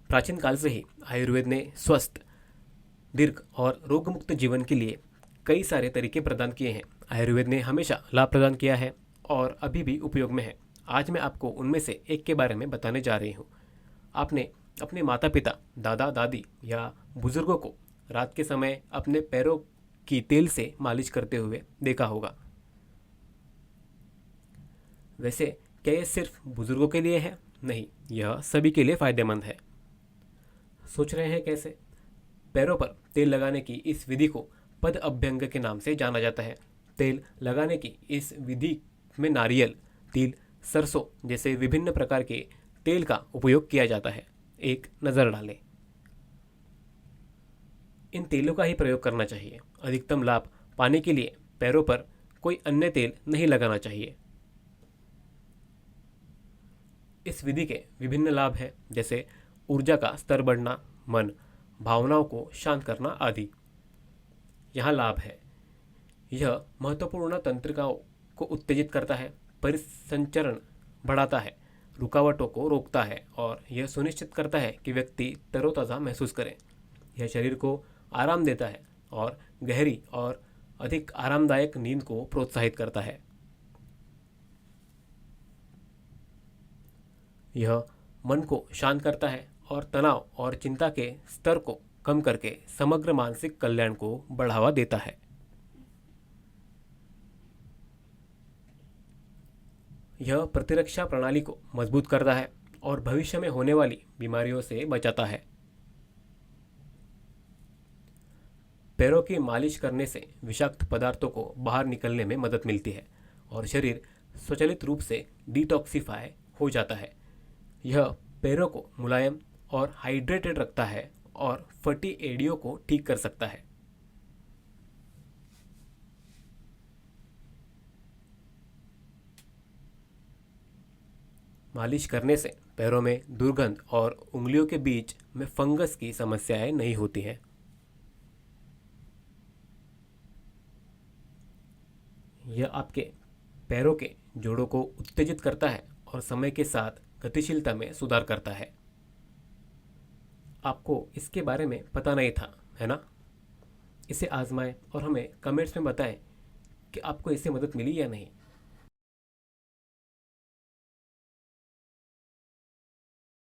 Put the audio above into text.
प्राचीन काल से ही आयुर्वेद ने स्वस्थ, दीर्घ और रोगमुक्त जीवन के लिए कई सारे तरीके प्रदान किए हैं। आयुर्वेद ने हमेशा लाभ प्रदान किया है और अभी भी उपयोग में है। आज मैं आपको उनमें से एक के बारे में बताने जा रही हूँ। आपने अपने माता पिता, दादा दादी या बुजुर्गों को रात के समय अपने पैरों की तेल से मालिश करते हुए देखा होगा। वैसे क्या ये सिर्फ बुजुर्गों के लिए है? नहीं, यह सभी के लिए फायदेमंद है। सोच रहे हैं कैसे? पैरों पर तेल लगाने की इस विधि को पद अभ्यंग के नाम से जाना जाता है। तेल लगाने की इस विधि में नारियल, तिल, सरसों जैसे विभिन्न प्रकार के तेल का उपयोग किया जाता है। एक नज़र डालें। इन तेलों का ही प्रयोग करना चाहिए। अधिकतम लाभ पाने के लिए पैरों पर कोई अन्य तेल नहीं लगाना चाहिए। इस विधि के विभिन्न लाभ हैं, जैसे ऊर्जा का स्तर बढ़ना, मन, भावनाओं को शांत करना आदि। यहाँ लाभ है। यह महत्वपूर्ण तंत्रिकाओं को उत्तेजित करता है, परिसंचरण बढ़ाता है, रुकावटों को रोकता है और यह सुनिश्चित करता है कि व्यक्ति तरोताज़ा महसूस करे। यह शरीर को आराम देता है और गहरी और अधिक आरामदायक नींद को प्रोत्साहित करता है। यह मन को शांत करता है और तनाव और चिंता के स्तर को कम करके समग्र मानसिक कल्याण को बढ़ावा देता है। यह प्रतिरक्षा प्रणाली को मजबूत करता है और भविष्य में होने वाली बीमारियों से बचाता है। पैरों की मालिश करने से विषाक्त पदार्थों को बाहर निकलने में मदद मिलती है और शरीर स्वचालित रूप से डिटॉक्सिफाई हो जाता है। यह पैरों को मुलायम और हाइड्रेटेड रखता है और फटी एड़ियों को ठीक कर सकता है। मालिश करने से पैरों में दुर्गंध और उंगलियों के बीच में फंगस की समस्याएं नहीं होती हैं। यह आपके पैरों के जोड़ों को उत्तेजित करता है और समय के साथ गतिशीलता में सुधार करता है। आपको इसके बारे में पता नहीं था, है ना? इसे आजमाएं और हमें कमेंट्स में बताएं कि आपको इससे मदद मिली या नहीं।